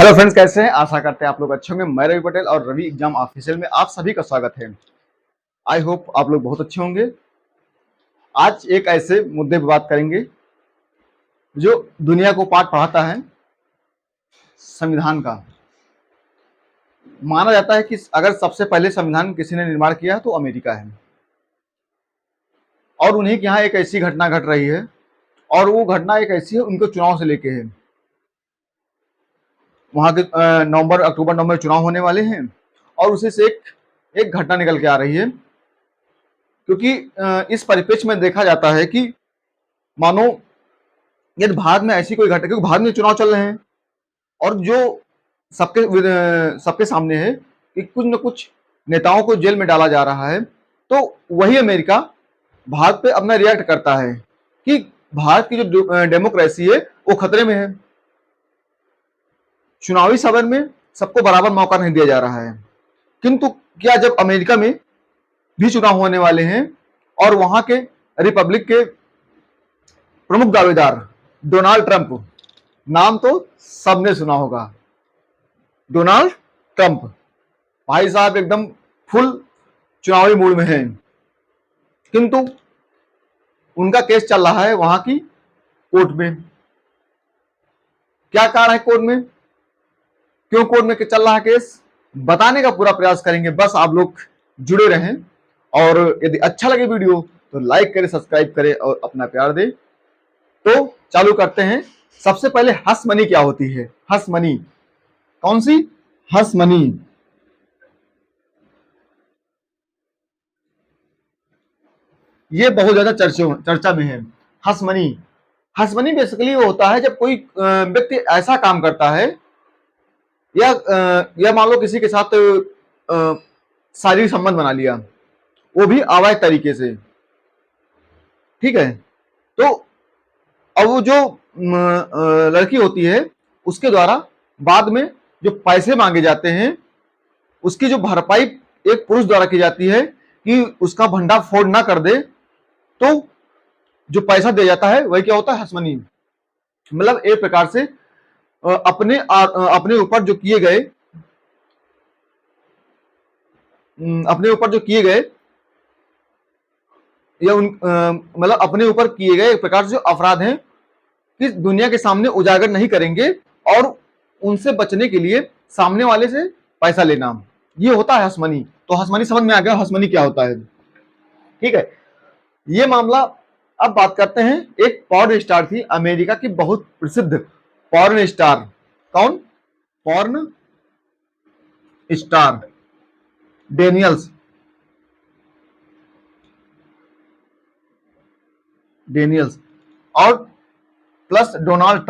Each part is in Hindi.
हेलो फ्रेंड्स, कैसे हैं? आशा करते हैं आप लोग अच्छे होंगे। मैं रवि पटेल और रवि एग्जाम ऑफिशियल में आप सभी का स्वागत है। आई होप आप लोग बहुत अच्छे होंगे। आज एक ऐसे मुद्दे पर बात करेंगे जो दुनिया को पाठ पढ़ाता है, संविधान का। माना जाता है कि अगर सबसे पहले संविधान किसी ने निर्माण किया तो अमेरिका है, और उन्हीं के यहाँ एक ऐसी घटना घट रही है, और वो घटना एक ऐसी है, उनको चुनाव से लेके है। वहां के अक्टूबर नवंबर चुनाव होने वाले हैं, और उसी से एक घटना निकल के आ रही है। क्योंकि इस परिप्रेक्ष्य में देखा जाता है कि मानो यदि भारत में ऐसी कोई घटना, क्योंकि भारत में चुनाव चल रहे हैं और जो सबके सामने है कि कुछ न कुछ नेताओं को जेल में डाला जा रहा है, तो वही अमेरिका भारत पे अपना रिएक्ट करता है कि भारत की जो डेमोक्रेसी है वो खतरे में है। चुनावी सदन में सबको बराबर मौका नहीं दिया जा रहा है। किंतु क्या जब अमेरिका में भी चुनाव होने वाले हैं और वहां के रिपब्लिक के प्रमुख दावेदार डोनाल्ड ट्रंप, नाम तो सबने सुना होगा, डोनाल्ड ट्रंप भाई साहब एकदम फुल चुनावी मूड में हैं, किंतु उनका केस चल रहा है वहां की कोर्ट में। क्या कारण है कोर्ट में, क्यों कोर्ट में चल रहा है केस, बताने का पूरा प्रयास करेंगे। बस आप लोग जुड़े रहें, और यदि अच्छा लगे वीडियो तो लाइक करें, सब्सक्राइब करें और अपना प्यार दें। तो चालू करते हैं। सबसे पहले हस मनी क्या होती है? हस मनी, कौन सी? हस मनी। ये बहुत ज्यादा चर्चा में है। हस मनी, हस मनी बेसिकली वो होता है जब कोई व्यक्ति ऐसा काम करता है, या मान लो किसी के साथ शारीरिक संबंध बना लिया, वो भी अवैध तरीके से, ठीक है। तो अब वो जो लड़की होती है उसके द्वारा बाद में जो पैसे मांगे जाते हैं, उसकी जो भरपाई एक पुरुष द्वारा की जाती है कि उसका भंडार फोड़ ना कर दे, तो जो पैसा दिया जाता है वही क्या होता है? हसमनी। मतलब एक प्रकार से अपने ऊपर जो किए गए या मतलब अपने ऊपर किए गए एक प्रकार से जो अपराध हैं कि दुनिया के सामने उजागर नहीं करेंगे, और उनसे बचने के लिए सामने वाले से पैसा लेना, ये होता है हसमनी। तो हसमनी समझ में आ गया हसमनी क्या होता है, ठीक है। ये मामला, अब बात करते हैं। एक पॉर्न स्टार थी अमेरिका की, बहुत प्रसिद्ध पॉर्न स्टार। कौन? पॉर्न स्टार डेनियल्स और प्लस डोनाल्ड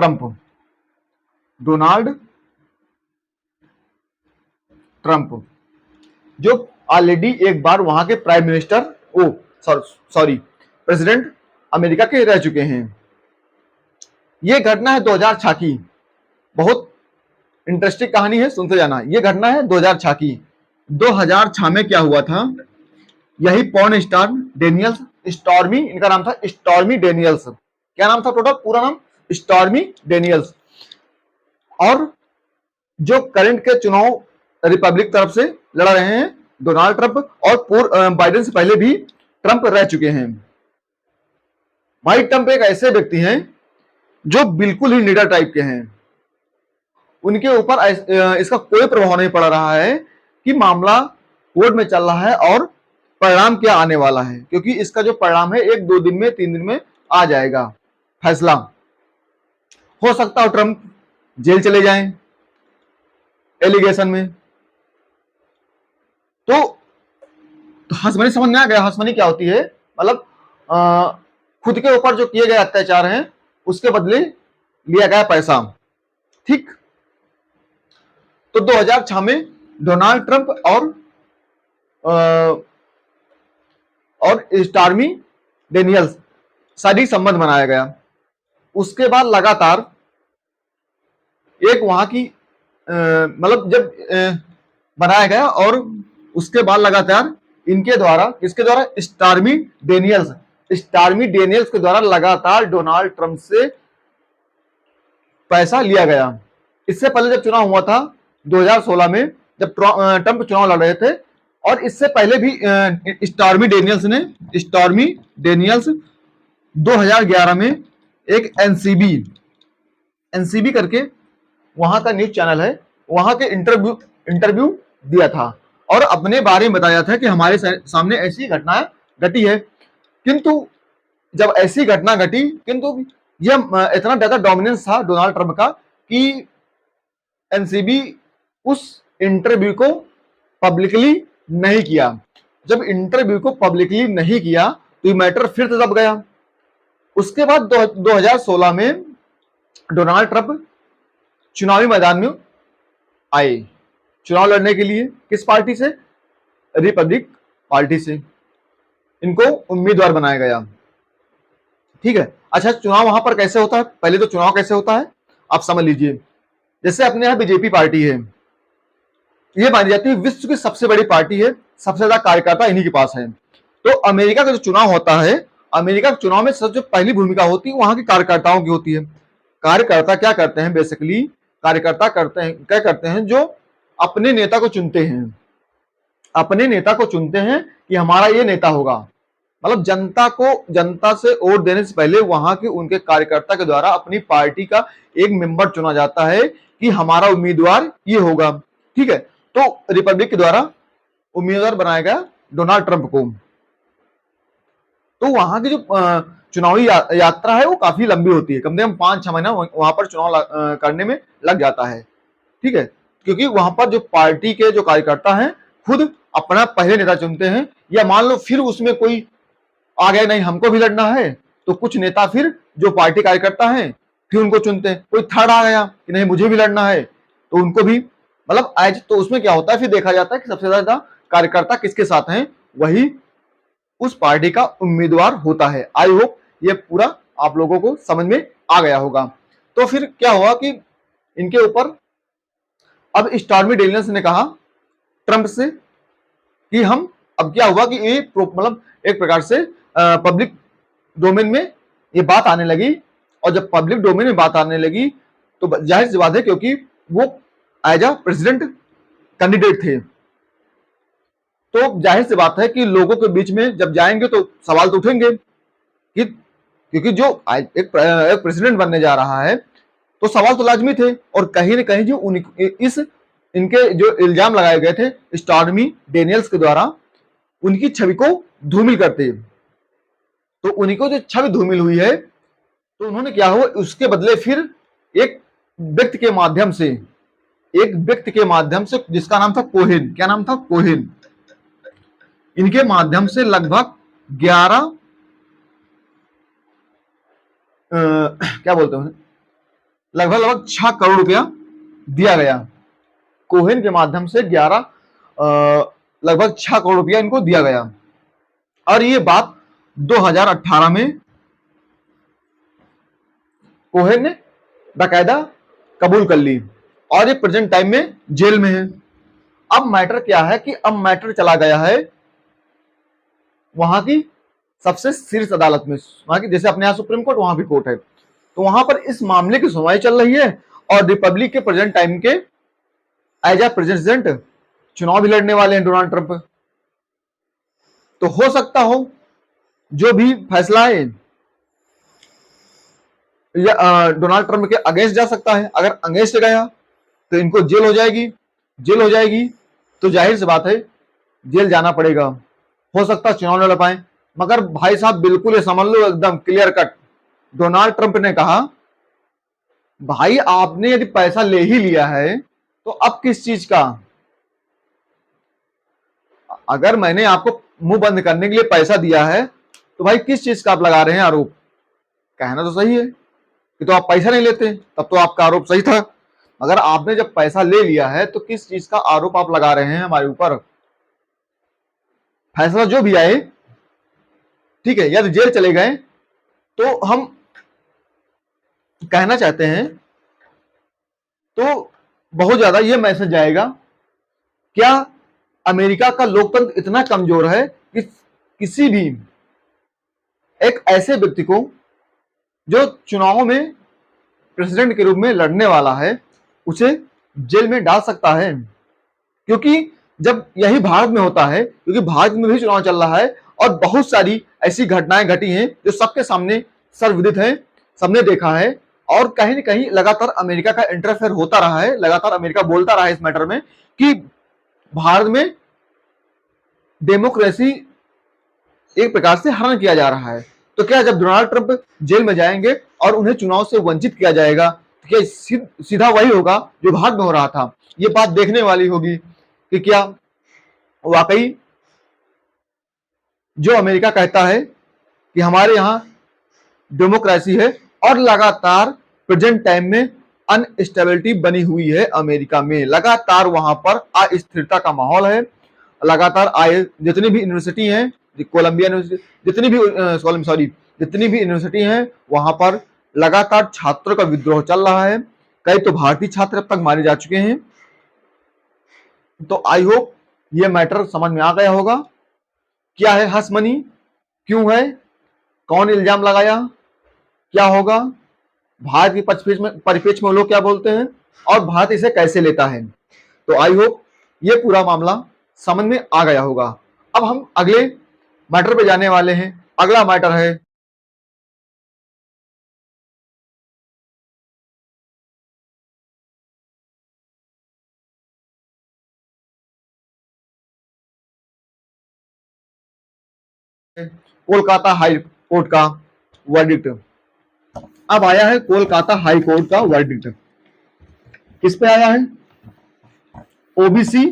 ट्रंप, जो ऑलरेडी एक बार वहां के प्राइम मिनिस्टर, प्रेसिडेंट अमेरिका के रह चुके हैं। यह घटना है 2006 की, बहुत इंटरेस्टिंग कहानी है, सुनते जाना। यह घटना है 2006 की। 2006 में क्या हुआ था, यही पॉर्न स्टार डेनियल्स, स्टॉर्मी, इनका नाम था स्टॉर्मी डेनियल्स। क्या नाम था टोटल? पूरा नाम स्टॉर्मी डेनियल्स। और जो करंट के चुनाव रिपब्लिक तरफ से लड़ रहे हैं डोनाल्ड ट्रंप, और बाइडेन से पहले भी ट्रंप रह चुके हैं। माइक ट्रंप एक ऐसे व्यक्ति हैं जो बिल्कुल ही लीडर टाइप के हैं। उनके ऊपर इसका कोई प्रभाव नहीं पड़ रहा है कि मामला कोर्ट में चल रहा है और परिणाम क्या आने वाला है, क्योंकि इसका जो परिणाम है 1-2 दिन में, 3 दिन में आ जाएगा फैसला। हो सकता है ट्रंप जेल चले जाएं एलिगेशन में। तो हसमनी समझ में आ गया हसमनी क्या होती है? मतलब खुद के ऊपर जो किए गए अत्याचार हैं उसके बदले लिया गया पैसा, ठीक। तो 2006 में डोनाल्ड ट्रंप और स्टॉर्मी डेनियल्स शारीरिक संबंध बनाया गया। उसके बाद लगातार एक वहां की मतलब जब बनाया गया, और उसके बाद लगातार इनके द्वारा, किसके द्वारा? स्टॉर्मी डेनियल्स के द्वारा लगातार डोनाल्ड ट्रंप से पैसा लिया गया। इससे पहले जब चुनाव हुआ था 2016 में, जब ट्रंप चुनाव लड़ रहे थे, और इससे पहले भी स्टॉर्मी डेनियल्स 2011 में एक एनसीबी करके वहां का न्यूज चैनल है, वहां के इंटरव्यू दिया था और अपने बारे में बताया था कि हमारे सामने ऐसी घटना घटी है। किंतु जब ऐसी घटना घटी, किंतु यह इतना ज्यादा डोमिनेंस था डोनाल्ड ट्रंप का कि एनसीबी उस इंटरव्यू को पब्लिकली नहीं किया। जब इंटरव्यू को पब्लिकली नहीं किया तो ये मैटर फिर से दब गया। उसके बाद 2016 में डोनाल्ड ट्रंप चुनावी मैदान में आए चुनाव लड़ने के लिए। किस पार्टी से? रिपब्लिक पार्टी से इनको उम्मीदवार बनाया गया। ठीक है। अच्छा, चुनाव वहां पर कैसे होता है? पहले तो चुनाव कैसे होता है आप समझ लीजिए। जैसे अपने यहाँ बीजेपी पार्टी है, ये मानी जाती है विश्व की सबसे बड़ी पार्टी है, सबसे ज्यादा कार्यकर्ता इन्हीं के पास है। तो अमेरिका का जो चुनाव होता है, अमेरिका के चुनाव में सबसे पहली भूमिका होती है वहां के कार्यकर्ताओं की होती है। कार्यकर्ता क्या करते हैं? बेसिकली कार्यकर्ता क्या करते हैं, जो अपने नेता को चुनते हैं, अपने नेता को चुनते हैं कि हमारा ये नेता होगा। मतलब जनता से वोट देने से पहले वहां के उनके कार्यकर्ता के द्वारा अपनी पार्टी का एक मेंबर चुना जाता है कि हमारा उम्मीदवार ये होगा। ठीक है। तो रिपब्लिक के द्वारा उम्मीदवार बनाया गया डोनाल्ड ट्रंप को। तो वहां की जो चुनावी यात्रा है वो काफी लंबी होती है, कम से कम 5-6 महीना वहां पर चुनाव करने में लग जाता है। ठीक है। क्योंकि वहां पर जो पार्टी के जो कार्यकर्ता हैं खुद अपना पहले नेता चुनते हैं, या मान लो फिर उसमें कोई आ गया नहीं हमको भी लड़ना है, तो कुछ नेता फिर जो पार्टी कार्यकर्ता हैं फिर उनको चुनते हैं। कोई थर्ड आ गया कि नहीं मुझे भी लड़ना है, तो उनको भी मतलब आज तो उसमें क्या होता है, फिर देखा जाता है कि सबसे ज्यादा कार्यकर्ता किसके साथ हैं, वही उस पार्टी का उम्मीदवार होता है। आई होप ये पूरा आप लोगों को समझ में आ गया होगा। तो फिर क्या हुआ कि इनके ऊपर अब स्टॉर्मी डेनियल्स ने कहा ट्रंप से कि हम, अब क्या हुआ कि ये मतलब एक प्रकार से पब्लिक डोमेन में ये बात आने लगी, और जब पब्लिक डोमेन में बात आने लगी तो जाहिर सी बात है क्योंकि वो एज अ प्रेसिडेंट कैंडिडेट थे, तो जाहिर सी बात है कि लोगों के बीच में जब जाएंगे तो सवाल तो उठेंगे कि क्योंकि जो एक प्रेसिडेंट बनने जा रहा है तो सवाल तो लाजमी थे। और कहीं ना कहीं जो इनके जो इल्जाम लगाए गए थे स्टॉर्मी डेनियल्स के द्वारा, उनकी छवि को धूमिल करते, तो उन्हीं को जो छवि धूमिल हुई है, तो उन्होंने क्या हुआ उसके बदले फिर एक व्यक्ति के माध्यम से जिसका नाम था कोहेन, क्या नाम था? कोहेन। इनके माध्यम से लगभग 11 क्या बोलते हैं, लगभग 6 करोड़ रुपया दिया गया। कोहेन के माध्यम से 11 लगभग 6 करोड़ रुपया इनको दिया गया। और ये बात 2018 में कोहेन ने बाकायदा कबूल कर ली, और ये प्रेजेंट टाइम में जेल में है। अब मैटर क्या है कि अब मैटर चला गया है वहां की सबसे शीर्ष अदालत में, वहां की जैसे अपने यहाँ सुप्रीम कोर्ट, वहां भी कोर्ट है, तो वहां पर इस मामले की सुनवाई चल रही है। और रिपब्लिक के प्रेजेंट टाइम के एज ए प्रेसिडेंट चुनाव भी लड़ने वाले हैं डोनाल्ड ट्रंप। तो हो सकता हो जो भी फैसला है डोनाल्ड ट्रंप के अगेंस्ट जा सकता है। अगर अगेंस्ट गया तो इनको जेल हो जाएगी, तो जाहिर सी बात है जेल जाना पड़ेगा। हो सकता है चुनाव न लड़ पाए। मगर भाई साहब बिल्कुल ये समझ लो एकदम क्लियर कट, डोनाल्ड ट्रंप ने कहा भाई आपने यदि पैसा ले ही लिया है तो अब किस चीज का, अगर मैंने आपको मुंह बंद करने के लिए पैसा दिया है तो भाई किस चीज का आप लगा रहे हैं आरोप? कहना तो सही है कि तो आप पैसा नहीं लेते, तब तो आपका आरोप सही था। अगर आपने जब पैसा ले लिया है तो किस चीज का आरोप आप लगा रहे हैं हमारे ऊपर? फैसला जो भी आए, ठीक है, यदि जेल चले गए तो हम कहना चाहते हैं तो बहुत ज्यादा यह मैसेज जाएगा, क्या अमेरिका का लोकतंत्र इतना कमजोर है कि किसी भी एक ऐसे व्यक्ति को जो चुनावों में प्रेसिडेंट के रूप में लड़ने वाला है, उसे जेल में डाल सकता है? क्योंकि जब यही भारत में होता है, क्योंकि भारत में भी चुनाव चल रहा है और बहुत सारी ऐसी घटनाएं घटी हैं जो सबके सामने सर्वविदित है, सबने देखा है, और कहीं न कहीं लगातार अमेरिका का इंटरफेयर होता रहा है, लगातार अमेरिका बोलता रहा है इस मैटर में कि भारत में डेमोक्रेसी एक प्रकार से हरण किया जा रहा है। तो क्या जब डोनाल्ड ट्रंप जेल में जाएंगे और उन्हें चुनाव से वंचित किया जाएगा, तो क्या सीधा वही होगा जो भारत में हो रहा था? ये बात देखने वाली होगी कि क्या वाकई जो अमेरिका कहता है कि हमारे यहाँ डेमोक्रेसी है, और लगातार प्रेजेंट टाइम में अनस्टेबिलिटी बनी हुई है अमेरिका में, लगातार वहां पर अस्थिरता का माहौल है, लगातार आए जितनी भी यूनिवर्सिटी हैं, कोलंबिया यूनिवर्सिटी, जितनी भी यूनिवर्सिटी हैं, वहां पर लगातार छात्रों का विद्रोह चल रहा है। कई तो भारतीय छात्र अब तक मारे जा चुके हैं। तो आई होप ये मैटर समझ में आ गया होगा। क्या है हस मनी, क्यों है, कौन इल्जाम लगाया, क्या होगा, भारत के परिप्रेक्ष्य में लोग क्या बोलते हैं, और भारत इसे कैसे लेता है। तो आई होप ये पूरा मामला समझ में आ गया होगा। अब हम अगले मैटर पे जाने वाले हैं। अगला मैटर है कोलकाता हाई कोर्ट का वर्डिक्ट। अब आया है कोलकाता हाई कोर्ट का वर्डिक्ट। किस पे आया है? ओबीसी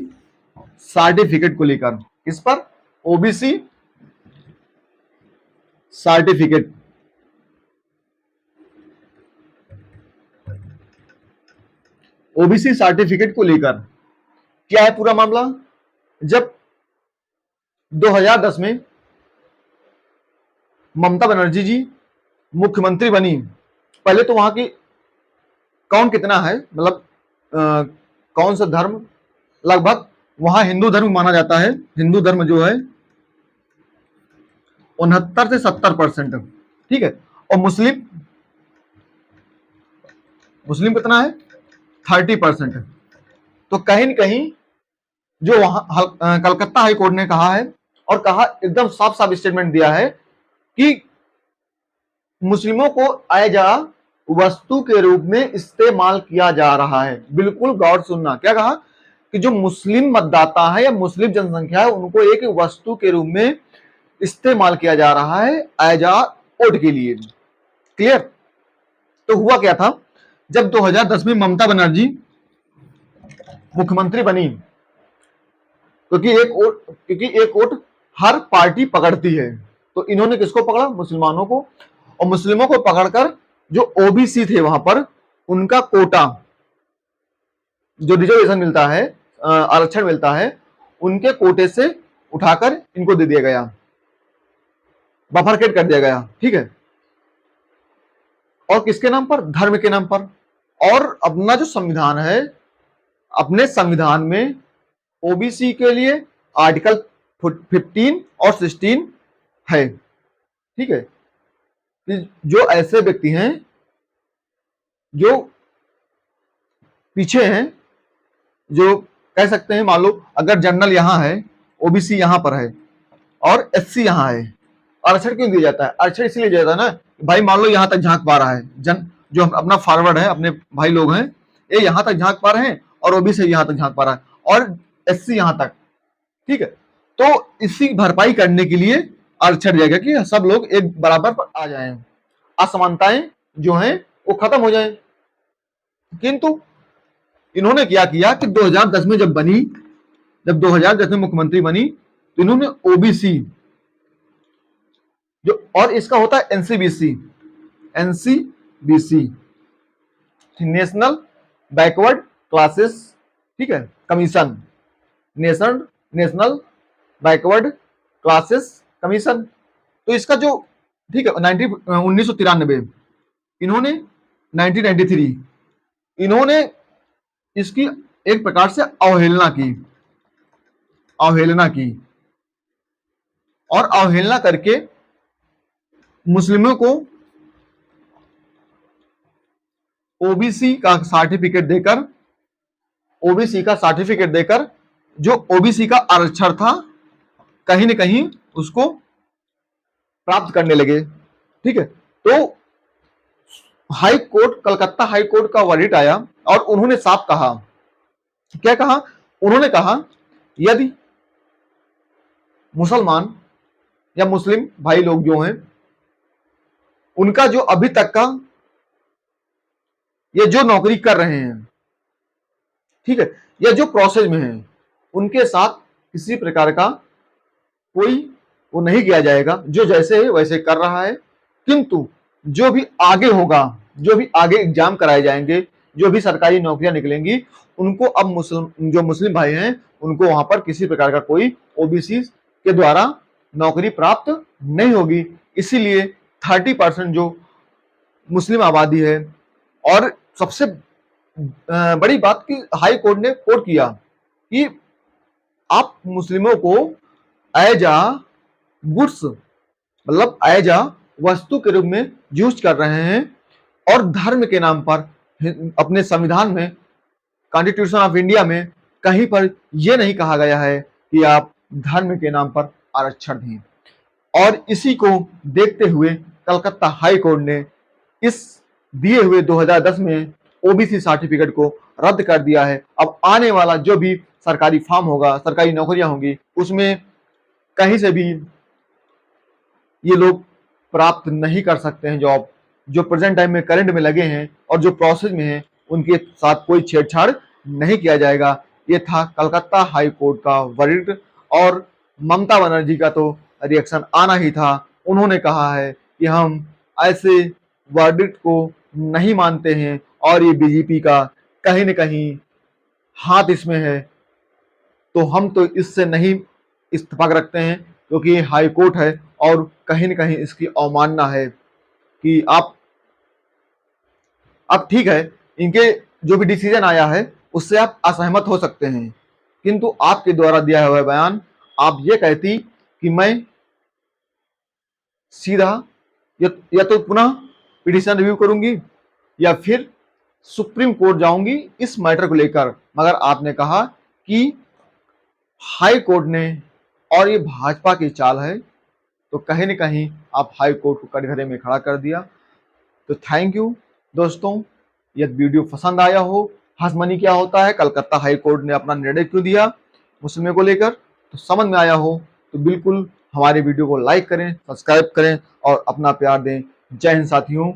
सर्टिफिकेट को लेकर। किस पर? OBC certificate. ओबीसी सर्टिफिकेट को लेकर क्या है पूरा मामला? जब 2010 में ममता बनर्जी जी मुख्यमंत्री बनी, पहले तो वहां की कौन कितना है, मतलब कौन सा धर्म, लगभग वहां हिंदू धर्म माना जाता है। हिंदू धर्म जो है 69 से 70%, ठीक है। और मुस्लिम कितना है? 30%। तो कहीं न कहीं जो वहां कलकत्ता हाई कोर्ट ने कहा है, और कहा एकदम साफ साफ स्टेटमेंट दिया है कि मुस्लिमों को एज आ वस्तु के रूप में इस्तेमाल किया जा रहा है। बिल्कुल गौर सुनना, क्या कहा कि जो मुस्लिम मतदाता है या मुस्लिम जनसंख्या है, उनको एक वस्तु के रूप में इस्तेमाल किया जा रहा है एज आ वोट के लिए। क्लियर? तो हुआ क्या था, जब 2010 में ममता बनर्जी मुख्यमंत्री बनी, क्योंकि एक वोट हर पार्टी पकड़ती है, तो इन्होंने किसको पकड़ा? मुसलमानों को। और मुस्लिमों को पकड़कर जो ओबीसी थे वहां पर, उनका कोटा जो रिजर्वेशन मिलता है, आरक्षण मिलता है, उनके कोटे से उठाकर इनको दे दिया गया, बफरकेट कर दिया गया, ठीक है। और किसके नाम पर? धर्म के नाम पर। और अपना जो संविधान है, अपने संविधान में ओबीसी के लिए आर्टिकल 15 और 16 है, ठीक है। जो ऐसे व्यक्ति हैं जो पीछे हैं, जो कह सकते हैं, मान लो अगर जनरल यहां है, ओबीसी यहां पर है और एससी यहां है, आरक्षण क्यों दिया जाता है? आरक्षण इसलिए दिया जाता है ना, भाई मान लो यहां तक झांक पा रहा है, जो अपना फॉरवर्ड है, अपने भाई लोग हैं, ये यहां तक झांक पा रहे हैं और ओबीसी यहां तक झांक पा रहा है और एससी यहां तक, ठीक है। तो इसी भरपाई करने के लिए आरक्षण दिया गया कि सब लोग एक बराबर पर आ जाएं, असमानताएं जो हैं वो खत्म हो जाएं। किंतु इन्होंने क्या किया कि 2010 में जब 2010 में मुख्यमंत्री बनी, तो इन्होंने ओबीसी जो, और इसका होता है एनसीबीसी, नेशनल बैकवर्ड क्लासेस, ठीक है, commission, national backward classes commission. तो इसका जो, ठीक है, 1993, इन्होंने 1993 इन्होंने इसकी एक प्रकार से अवहेलना की और अवहेलना करके मुस्लिमों को ओबीसी का सर्टिफिकेट देकर ओबीसी का सर्टिफिकेट देकर जो ओबीसी का आरक्षण था कहीं न कहीं उसको प्राप्त करने लगे। ठीक है, तो high court, Calcutta high court का वर्डिक्ट आया और उन्होंने साफ कहा, क्या कहा? उन्होंने कहा यदि मुसलमान या मुस्लिम भाई लोग जो हैं उनका जो अभी तक का ये जो नौकरी कर रहे हैं, ठीक है, या जो प्रोसेस में है, उनके साथ किसी प्रकार का कोई वो नहीं किया जाएगा, जो जैसे है वैसे कर रहा है। किंतु जो भी आगे होगा, जो भी आगे एग्जाम कराए जाएंगे, जो भी सरकारी नौकरियां निकलेंगी, उनको अब जो मुस्लिम भाई हैं उनको वहां पर किसी प्रकार का कोई ओबीसी के द्वारा नौकरी प्राप्त नहीं होगी। इसीलिए 30% जो मुस्लिम आबादी है, और सबसे बड़ी बात कि हाई कोर्ट ने कोर्ट किया कि आप मुस्लिमों को एज आ गुड्स, मतलब एज आ वस्तु के रूप में यूज कर रहे हैं, और धर्म के नाम पर अपने संविधान में, कॉन्स्टिट्यूशन ऑफ इंडिया में कहीं पर यह नहीं कहा गया है कि आप धर्म के नाम पर आरक्षण दें। और इसी को देखते हुए कलकत्ता हाई कोर्ट ने इस दिए हुए 2010 में ओबीसी सर्टिफिकेट को रद्द कर दिया है। अब आने वाला जो भी सरकारी फॉर्म होगा, सरकारी नौकरियां होंगी, उसमें कहीं से भी ये लोग प्राप्त नहीं कर सकते हैं जॉब। जो प्रेजेंट टाइम में करंट में लगे हैं और जो प्रोसेस में हैं, उनके साथ कोई छेड़छाड़ नहीं किया जाएगा। ये था कलकत्ता हाई कोर्ट का वर्डिक्ट, और ममता बनर्जी का तो रिएक्शन आना ही था। उन्होंने कहा है कि हम ऐसे वर्डिक्ट को नहीं मानते हैं और ये बीजेपी का कहीं न कहीं हाथ इसमें है, तो हम तो इससे नहीं इत्तेफाक रखते हैं, क्योंकि ये हाई कोर्ट है और कहीं न कहीं इसकी अवमानना है कि आप, अब ठीक है, इनके जो भी डिसीजन आया है उससे आप असहमत हो सकते हैं, किंतु आपके द्वारा दिया हुआ बयान, आप ये कहती कि मैं सीधा या तो पुनः पिटीशन रिव्यू करूंगी या फिर सुप्रीम कोर्ट जाऊंगी इस मैटर को लेकर, मगर आपने कहा कि हाई कोर्ट ने, और ये भाजपा की चाल है, तो कहीं न कहीं आप हाई कोर्ट को कटघरे में खड़ा कर दिया। तो थैंक यू दोस्तों, यदि वीडियो पसंद आया हो, हसमनी क्या होता है, कलकत्ता हाई कोर्ट ने अपना निर्णय क्यों दिया मुस्लिमों को लेकर, तो समझ में आया हो तो बिल्कुल हमारे वीडियो को लाइक करें, सब्सक्राइब करें और अपना प्यार दें। जय हिंद साथियों।